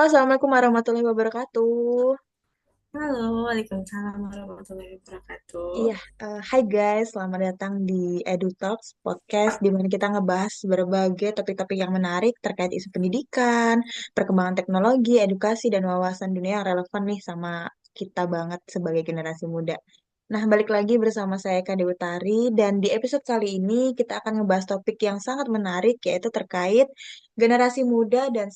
Assalamualaikum warahmatullahi wabarakatuh. Halo, Waalaikumsalam warahmatullahi wabarakatuh. Iya, hai guys, selamat datang di Edu Talks podcast di mana kita ngebahas berbagai topik-topik yang menarik terkait isu pendidikan, perkembangan teknologi, edukasi, dan wawasan dunia yang relevan nih sama kita banget sebagai generasi muda. Nah, balik lagi bersama saya Kade Utari dan di episode kali ini kita akan ngebahas topik yang sangat menarik yaitu terkait generasi muda dan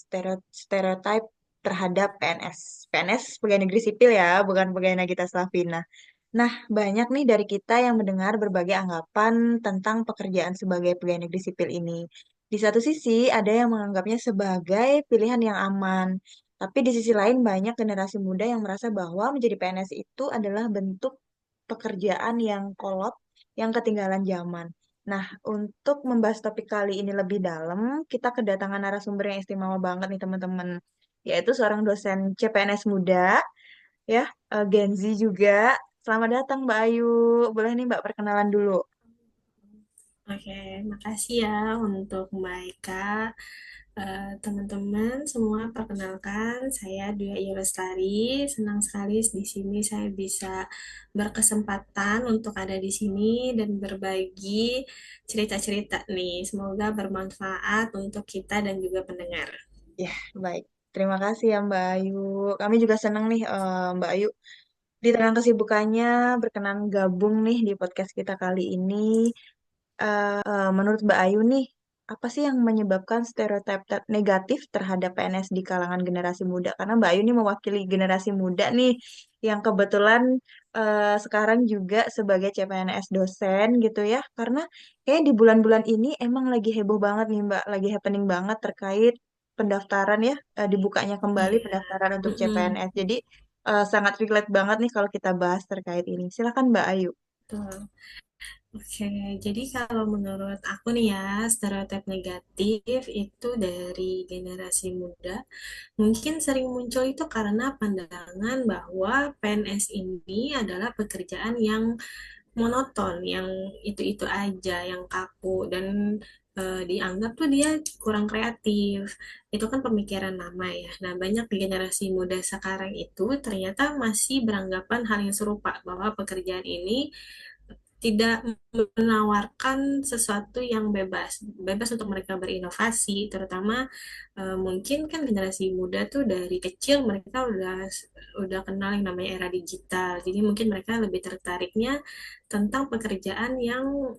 stereotip terhadap PNS. PNS pegawai negeri sipil ya, bukan pegawai Nagita Slavina. Nah, banyak nih dari kita yang mendengar berbagai anggapan tentang pekerjaan sebagai pegawai negeri sipil ini. Di satu sisi, ada yang menganggapnya sebagai pilihan yang aman. Tapi di sisi lain, banyak generasi muda yang merasa bahwa menjadi PNS itu adalah bentuk pekerjaan yang kolot, yang ketinggalan zaman. Nah, untuk membahas topik kali ini lebih dalam, kita kedatangan narasumber yang istimewa banget nih teman-teman, yaitu seorang dosen CPNS muda ya, Gen Z juga. Selamat datang Mbak Ayu. Boleh nih Mbak perkenalan dulu. Oke, makasih ya untuk Mbak Eka. Teman-teman semua, perkenalkan saya Dwi Ayu Lestari. Senang sekali di sini saya bisa berkesempatan untuk ada di sini dan berbagi cerita-cerita nih. Semoga bermanfaat untuk kita dan juga pendengar. Ya, baik. Terima kasih ya Mbak Ayu. Kami juga senang nih Mbak Ayu di tengah kesibukannya berkenan gabung nih di podcast kita kali ini. Menurut Mbak Ayu nih, apa sih yang menyebabkan stereotip negatif terhadap PNS di kalangan generasi muda? Karena Mbak Ayu nih mewakili generasi muda nih, yang kebetulan sekarang juga sebagai CPNS dosen gitu ya. Karena kayak di bulan-bulan ini emang lagi heboh banget nih Mbak, lagi happening banget terkait pendaftaran ya, dibukanya kembali Iya. pendaftaran untuk Mm-mm. CPNS. Jadi sangat relate banget nih kalau kita bahas terkait ini. Silakan Mbak Ayu. Betul. Oke, jadi kalau menurut aku nih ya, stereotip negatif itu dari generasi muda mungkin sering muncul itu karena pandangan bahwa PNS ini adalah pekerjaan yang monoton, yang itu-itu aja, yang kaku dan dianggap tuh dia kurang kreatif. Itu kan pemikiran lama ya. Nah, banyak di generasi muda sekarang itu ternyata masih beranggapan hal yang serupa bahwa pekerjaan ini tidak menawarkan sesuatu yang bebas, bebas untuk mereka berinovasi, terutama mungkin kan generasi muda tuh dari kecil mereka udah kenal yang namanya era digital, jadi mungkin mereka lebih tertariknya tentang pekerjaan yang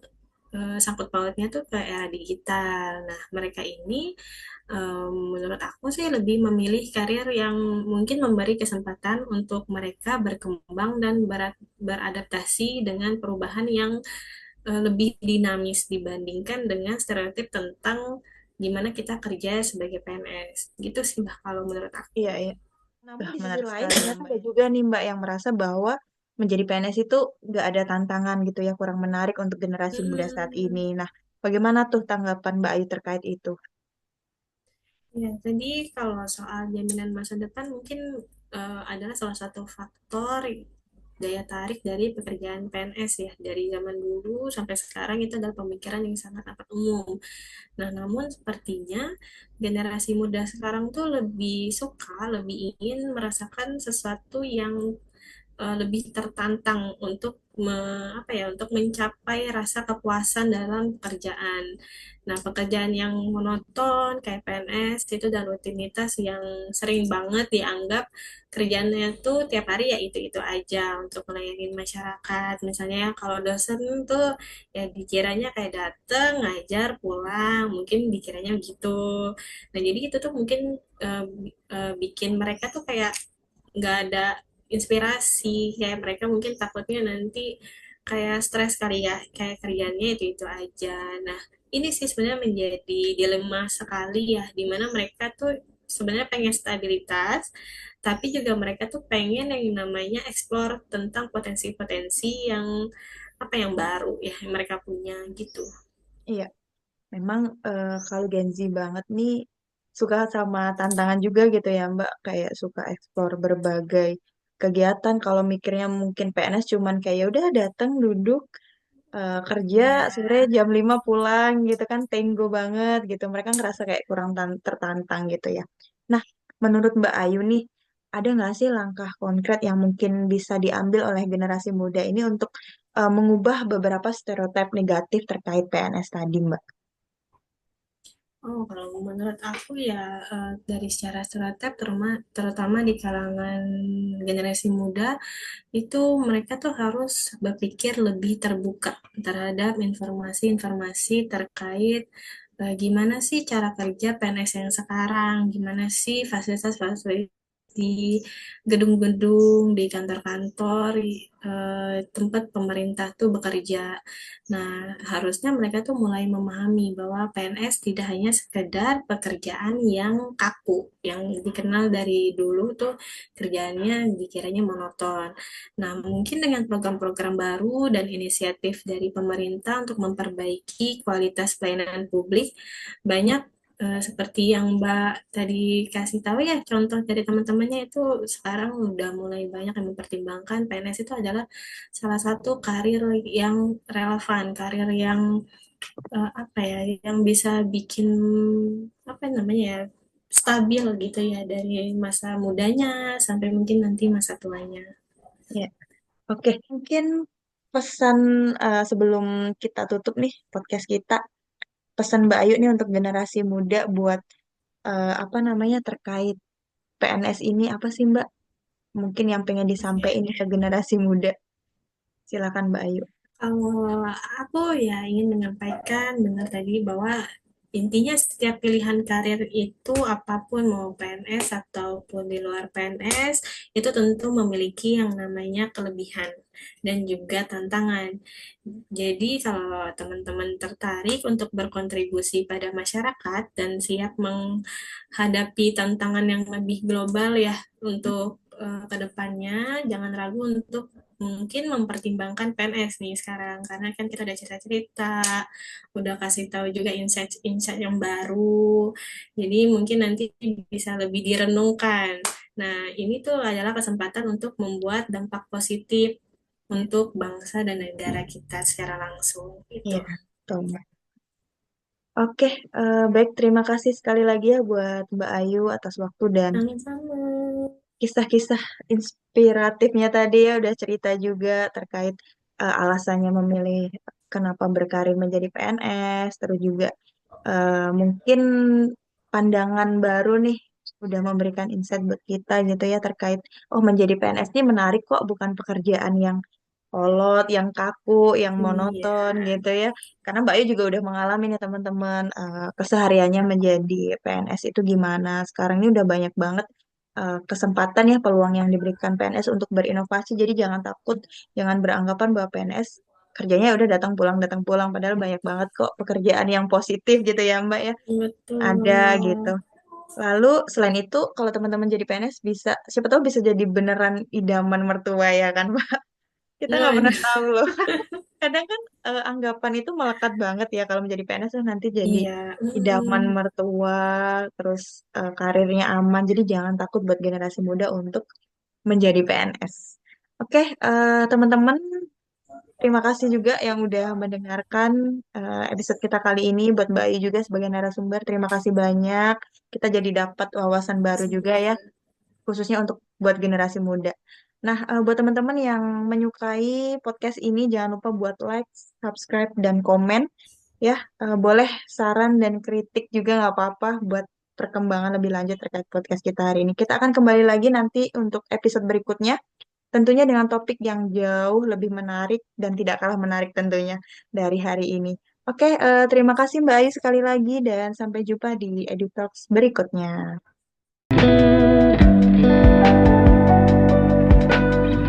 sangkut pautnya tuh ke era digital. Nah, mereka ini menurut aku sih lebih memilih karir yang mungkin memberi kesempatan untuk mereka berkembang dan beradaptasi dengan perubahan yang lebih dinamis dibandingkan dengan stereotip tentang gimana kita kerja sebagai PNS. Gitu sih, Mbak, kalau menurut aku. Iya, iya. Namun di sisi Menarik lain sekali ya, ternyata Mbak. ada juga nih Mbak yang merasa bahwa menjadi PNS itu nggak ada tantangan gitu ya, kurang menarik untuk generasi muda saat ini. Mm-mm. Nah, bagaimana tuh tanggapan Mbak Ayu terkait itu? Ya, jadi kalau soal jaminan masa depan mungkin adalah salah satu faktor daya tarik dari pekerjaan PNS ya. Dari zaman dulu sampai sekarang itu adalah pemikiran yang sangat amat umum. Nah, namun sepertinya generasi muda sekarang tuh lebih suka, lebih ingin merasakan sesuatu yang lebih tertantang untuk apa ya, untuk mencapai rasa kepuasan dalam pekerjaan. Nah, pekerjaan yang monoton kayak PNS itu dan rutinitas yang sering banget dianggap kerjaannya tuh tiap hari ya itu-itu aja untuk melayani masyarakat. Misalnya ya kalau dosen tuh ya dikiranya kayak dateng, ngajar, pulang, mungkin dikiranya gitu. Nah, jadi itu tuh mungkin bikin mereka tuh kayak nggak ada inspirasi, kayak mereka mungkin takutnya nanti kayak stres kali ya, kayak kerjanya itu aja. Nah, ini sih sebenarnya menjadi dilema sekali ya, dimana mereka tuh sebenarnya pengen stabilitas, tapi juga mereka tuh pengen yang namanya explore tentang potensi-potensi yang apa yang baru ya yang mereka punya gitu. Iya, memang kalau Gen Z banget nih suka sama tantangan juga gitu ya Mbak, kayak suka eksplor berbagai kegiatan. Kalau mikirnya mungkin PNS cuman kayak ya udah datang duduk kerja sore Ya, jam 5 pulang gitu kan tenggo banget gitu. Mereka ngerasa kayak kurang tertantang gitu ya. Nah, menurut Mbak Ayu nih, ada nggak sih langkah konkret yang mungkin bisa diambil oleh generasi muda ini untuk mengubah beberapa stereotip negatif terkait PNS tadi, Mbak? Oh, kalau menurut aku ya dari secara stereotip terutama di kalangan generasi muda itu mereka tuh harus berpikir lebih terbuka terhadap informasi-informasi terkait gimana sih cara kerja PNS yang sekarang, gimana sih fasilitas-fasilitas di gedung-gedung, di kantor-kantor, tempat pemerintah tuh bekerja. Nah, harusnya mereka tuh mulai memahami bahwa PNS tidak hanya sekedar pekerjaan yang kaku, yang dikenal dari dulu tuh kerjaannya dikiranya monoton. Nah, mungkin dengan program-program baru dan inisiatif dari pemerintah untuk memperbaiki kualitas pelayanan publik, banyak seperti yang Mbak tadi kasih tahu ya, contoh dari teman-temannya itu sekarang udah mulai banyak yang mempertimbangkan PNS itu adalah salah satu karir yang relevan, karir yang apa ya, yang bisa bikin apa namanya ya, stabil gitu ya dari masa mudanya sampai mungkin nanti masa tuanya. Ya, oke. Mungkin pesan sebelum kita tutup nih podcast kita, pesan Mbak Ayu nih untuk generasi muda buat apa namanya terkait PNS ini apa sih Mbak? Mungkin yang pengen Ya, disampaikan ke generasi muda. Silakan Mbak Ayu. kalau aku ya ingin menyampaikan benar tadi bahwa intinya setiap pilihan karir itu apapun mau PNS ataupun di luar PNS itu tentu memiliki yang namanya kelebihan dan juga tantangan. Jadi kalau teman-teman tertarik untuk berkontribusi pada masyarakat dan siap menghadapi tantangan yang lebih global ya untuk ke depannya, jangan ragu untuk mungkin mempertimbangkan PNS nih sekarang karena kan kita udah cerita-cerita, udah kasih tahu juga insight-insight yang baru. Jadi mungkin nanti bisa lebih direnungkan. Nah, ini tuh adalah kesempatan untuk membuat dampak positif Ya, untuk bangsa dan negara kita secara langsung iya, itu. betul, Mbak. Oke, baik. Terima kasih sekali lagi ya buat Mbak Ayu atas waktu dan Sama-sama. kisah-kisah inspiratifnya tadi ya. Udah cerita juga terkait alasannya memilih kenapa berkarir menjadi PNS. Terus juga mungkin pandangan baru nih udah memberikan insight buat kita gitu ya terkait oh menjadi PNS ini menarik kok bukan pekerjaan yang kolot, yang kaku, yang Iya, monoton gitu ya. Karena Mbak Ayu juga udah mengalami nih teman-teman kesehariannya menjadi PNS itu gimana. Sekarang ini udah banyak banget kesempatan ya peluang yang diberikan PNS untuk berinovasi. Jadi jangan takut, jangan beranggapan bahwa PNS kerjanya udah datang pulang. Padahal banyak banget kok pekerjaan yang positif gitu ya Mbak ya. Ada gitu. betul. Lalu selain itu kalau teman-teman jadi PNS bisa, siapa tahu bisa jadi beneran idaman mertua ya kan Mbak. Kita nggak Nah, pernah tahu loh. Kadang kan anggapan itu melekat banget ya kalau menjadi PNS tuh nanti jadi iya. idaman mertua, terus karirnya aman. Jadi jangan takut buat generasi muda untuk menjadi PNS. Oke, teman-teman, terima kasih juga yang udah mendengarkan episode kita kali ini. Buat Mbak Ayu juga sebagai narasumber, terima kasih banyak. Kita jadi dapat wawasan baru juga ya, Sama. khususnya untuk buat generasi muda. Nah, buat teman-teman yang menyukai podcast ini, jangan lupa buat like, subscribe, dan komen. Ya, boleh saran dan kritik juga nggak apa-apa buat perkembangan lebih lanjut terkait podcast kita hari ini. Kita akan kembali lagi nanti untuk episode berikutnya, tentunya dengan topik yang jauh lebih menarik dan tidak kalah menarik tentunya dari hari ini. Oke, terima kasih Mbak Ayu sekali lagi dan sampai jumpa di EduTalks berikutnya.